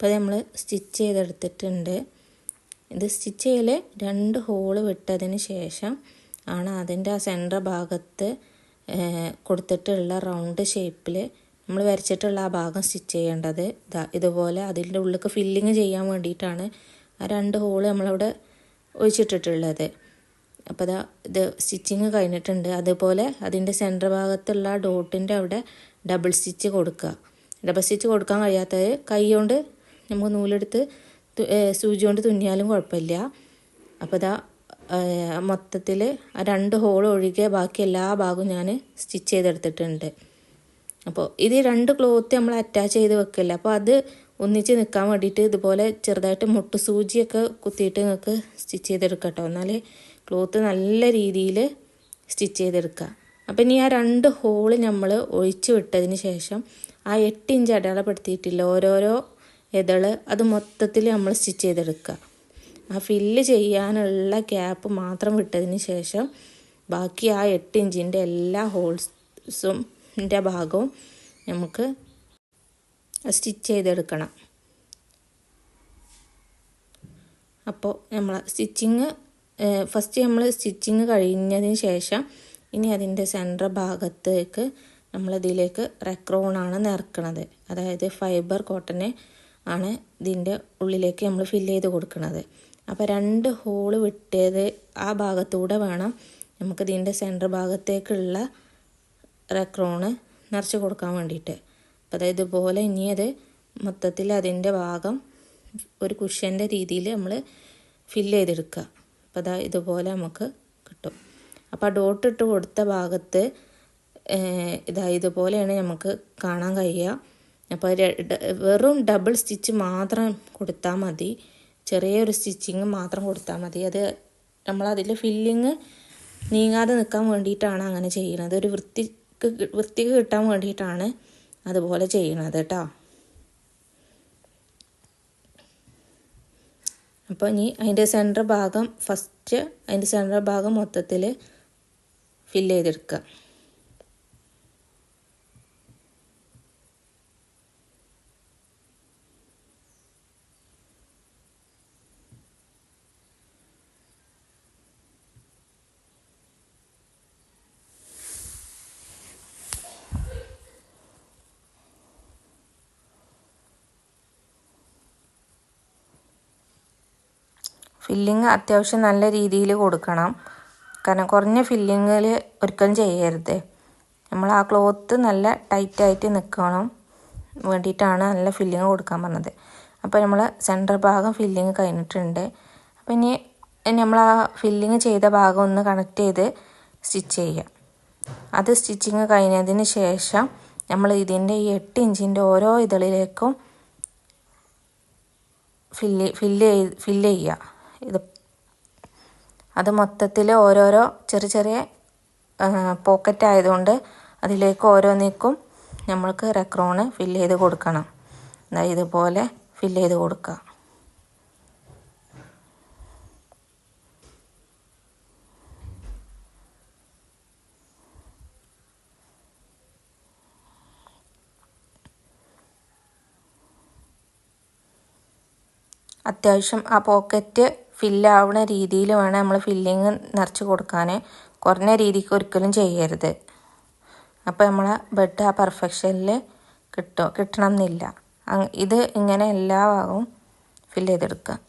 അപ്പോൾ നമ്മൾ സ്റ്റിച്ച് ചെയ്തെടുത്തിട്ടുണ്ട്. ഇത് സ്റ്റിച്ച് ചെയ്യൽ 2 ഹോള് വിട്ടതിന് ശേഷം ആണ് അതിൻ്റെ ആ സെൻറ്റർ ഭാഗത്ത് കൊടുത്തിട്ടുള്ള റൗണ്ട് ഷേപ്പിൽ നമ്മൾ വരച്ചിട്ടുള്ള ആ ഭാഗം സ്റ്റിച്ച് ചെയ്യേണ്ടത്. ഇതുപോലെ അതിൻ്റെ ഉള്ളിലേക്ക് ഫില്ലിങ് ചെയ്യാൻ വേണ്ടിയിട്ടാണ് ആ 2 ഹോള് നമ്മളവിടെ ഒഴിച്ചിട്ടിട്ടുള്ളത്. അപ്പോൾ ഇത് സ്റ്റിച്ചിങ് കഴിഞ്ഞിട്ടുണ്ട്. അതുപോലെ അതിൻ്റെ സെൻറ്റർ ഭാഗത്തുള്ള ഡോട്ടിൻ്റെ അവിടെ ഡബിൾ സ്റ്റിച്ച് കൊടുക്കുക. ഡബിൾ സ്റ്റിച്ച് കൊടുക്കാൻ കഴിയാത്തത് കൈ കൊണ്ട് നമുക്ക് നൂലെടുത്ത് സൂചി കൊണ്ട് തുന്നിയാലും കുഴപ്പമില്ല. അപ്പോൾ മൊത്തത്തിൽ ആ 2 ഹോൾ ഒഴികെ ബാക്കി എല്ലാ ഭാഗവും ഞാൻ സ്റ്റിച്ച് ചെയ്തെടുത്തിട്ടുണ്ട്. അപ്പോൾ ഇത് 2 ക്ലോത്ത് നമ്മൾ അറ്റാച്ച് ചെയ്ത് വെക്കില്ല. അപ്പോൾ അത് ഒന്നിച്ച് നിൽക്കാൻ വേണ്ടിയിട്ട് ഇതുപോലെ ചെറുതായിട്ട് മുട്ട് സൂചിയൊക്കെ കുത്തിയിട്ട് നിങ്ങൾക്ക് സ്റ്റിച്ച് ചെയ്തെടുക്കാം കേട്ടോ. എന്നാൽ ക്ലോത്ത് നല്ല രീതിയിൽ സ്റ്റിച്ച് ചെയ്തെടുക്കുക. അപ്പോൾ ഇനി ആ 2 ഹോള് നമ്മൾ ഒഴിച്ച് വിട്ടതിന് ശേഷം ആ 8 ഇഞ്ച് അടയാളപ്പെടുത്തിയിട്ടില്ല ഓരോരോ ഇതള് അത് മൊത്തത്തിൽ നമ്മൾ സ്റ്റിച്ച് ചെയ്തെടുക്കുക. ആ ഫില്ല് ചെയ്യാനുള്ള ഗ്യാപ്പ് മാത്രം വിട്ടതിന് ശേഷം ബാക്കി ആ 8 ഇഞ്ചിൻ്റെ എല്ലാ ഹോൾസിൻ്റെ ഭാഗവും നമുക്ക് സ്റ്റിച്ച് ചെയ്തെടുക്കണം. അപ്പോൾ നമ്മൾ ഫസ്റ്റ് നമ്മൾ സ്റ്റിച്ചിങ് കഴിഞ്ഞതിന് ശേഷം ഇനി അതിൻ്റെ സെൻറ്റർ ഭാഗത്തേക്ക് നമ്മളതിലേക്ക് റെക്രോണാണ് നിറക്കണത്. അതായത് ഫൈബർ കോട്ടനെ ആണ് ഇതിൻ്റെ ഉള്ളിലേക്ക് നമ്മൾ ഫില്ല് ചെയ്ത് കൊടുക്കുന്നത്. അപ്പോൾ 2 ഹോള് വിട്ടത് ആ ഭാഗത്തൂടെ വേണം നമുക്ക് ഇതിൻ്റെ സെൻറ്റർ ഭാഗത്തേക്കുള്ള റെക്രോണ് നിറച്ച് കൊടുക്കാൻ വേണ്ടിയിട്ട്. അപ്പോൾ അതായത് ഇതുപോലെ ഇനി അത് മൊത്തത്തിൽ അതിൻ്റെ ഭാഗം ഒരു കുഷ്യൻ്റെ രീതിയിൽ നമ്മൾ ഫില്ല് ചെയ്തെടുക്കുക. അപ്പോൾ ഇതുപോലെ നമുക്ക് കിട്ടും. അപ്പോൾ ആ ഡോട്ട് ഇട്ട് കൊടുത്ത ഭാഗത്ത് ഇതുപോലെയാണ് നമുക്ക് കാണാൻ കഴിയുക. അപ്പോൾ വെറും ഡബിൾ സ്റ്റിച്ച് മാത്രം കൊടുത്താൽ മതി, ചെറിയൊരു സ്റ്റിച്ചിങ് മാത്രം കൊടുത്താൽ മതി. അത് നമ്മളതിൽ ഫില്ലിങ് നീങ്ങാതെ നിൽക്കാൻ വേണ്ടിയിട്ടാണ് അങ്ങനെ ചെയ്യുന്നത്. ഒരു വൃത്തിക്ക് കിട്ടാൻ വേണ്ടിയിട്ടാണ് അതുപോലെ ചെയ്യണത് കേട്ടോ. അപ്പോൾ ഇനി അതിൻ്റെ സെൻറ്റർ ഭാഗം അതിൻ്റെ സെൻറ്റർ ഭാഗം മൊത്തത്തിൽ ഫില്ല് ചെയ്തെടുക്കുക. ഫില്ലിങ് അത്യാവശ്യം നല്ല രീതിയിൽ കൊടുക്കണം. കാരണം കുറഞ്ഞ ഫില്ലിങ്ങിൽ ഒരിക്കലും ചെയ്യരുത്. നമ്മൾ ആ ക്ലോത്ത് നല്ല ടൈറ്റായിട്ട് നിൽക്കണം വേണ്ടിയിട്ടാണ് നല്ല ഫില്ലിങ് കൊടുക്കാൻ പറഞ്ഞത്. അപ്പോൾ നമ്മൾ സെൻറ്റർ ഭാഗം ഫില്ലിങ് കഴിഞ്ഞിട്ടുണ്ട്. അപ്പോൾ ഇനി നമ്മൾ ആ ഫില്ലിങ് ചെയ്ത ഭാഗം ഒന്ന് കണക്ട് ചെയ്ത് സ്റ്റിച്ച് ചെയ്യുക. അത് സ്റ്റിച്ചിങ് കഴിഞ്ഞതിന് ശേഷം നമ്മൾ ഇതിൻ്റെ ഈ 8 ഇഞ്ചിൻ്റെ ഓരോ ഇതളിലേക്കും ഫില്ല് ചെയ്യുക. അത് മൊത്തത്തിൽ ഓരോരോ ചെറിയ പോക്കറ്റ് ആയതുകൊണ്ട് അതിലേക്ക് ഓരോന്നിക്കും നമ്മൾക്ക് റെക്രോണ് ഫില്ല് ചെയ്ത് കൊടുക്കണം. ഇതുപോലെ ഫില്ല് ചെയ്ത് കൊടുക്കുക. അത്യാവശ്യം ആ പോക്കറ്റ് ഫില്ലാവുന്ന രീതിയിൽ വേണം നമ്മൾ ഫില്ലിങ് നിറച്ച് കൊടുക്കാൻ. കുറഞ്ഞ രീതിക്ക് ഒരിക്കലും ചെയ്യരുത്. അപ്പോൾ നമ്മളെ ബെഡ് ആ പെർഫെക്ഷനിൽ കിട്ടണം എന്നില്ല. ഇത് ഇങ്ങനെ എല്ലാ ഭാഗവും ഫില്ല് ചെയ്തെടുക്കുക.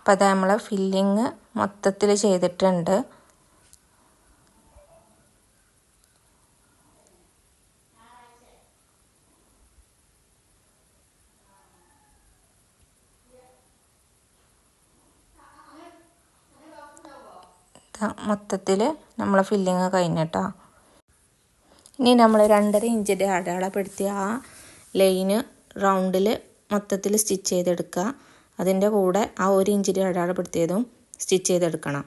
അപ്പോൾ അത് നമ്മൾ ഫില്ലിങ് മൊത്തത്തിൽ ചെയ്തിട്ടുണ്ട്. മൊത്തത്തിൽ നമ്മളെ ഫില്ലിങ് കഴിഞ്ഞിട്ടോ. ഇനി നമ്മൾ 2.5 ഇഞ്ചിൻ്റെ അടയാളപ്പെടുത്തിയ ആ ലൈന് റൗണ്ടിൽ മൊത്തത്തിൽ സ്റ്റിച്ച് ചെയ്തെടുക്കുക. അതിൻ്റെ കൂടെ ആ 1 ഇഞ്ചിൻ്റെ അടയാളപ്പെടുത്തിയതും സ്റ്റിച്ച് ചെയ്തെടുക്കണം.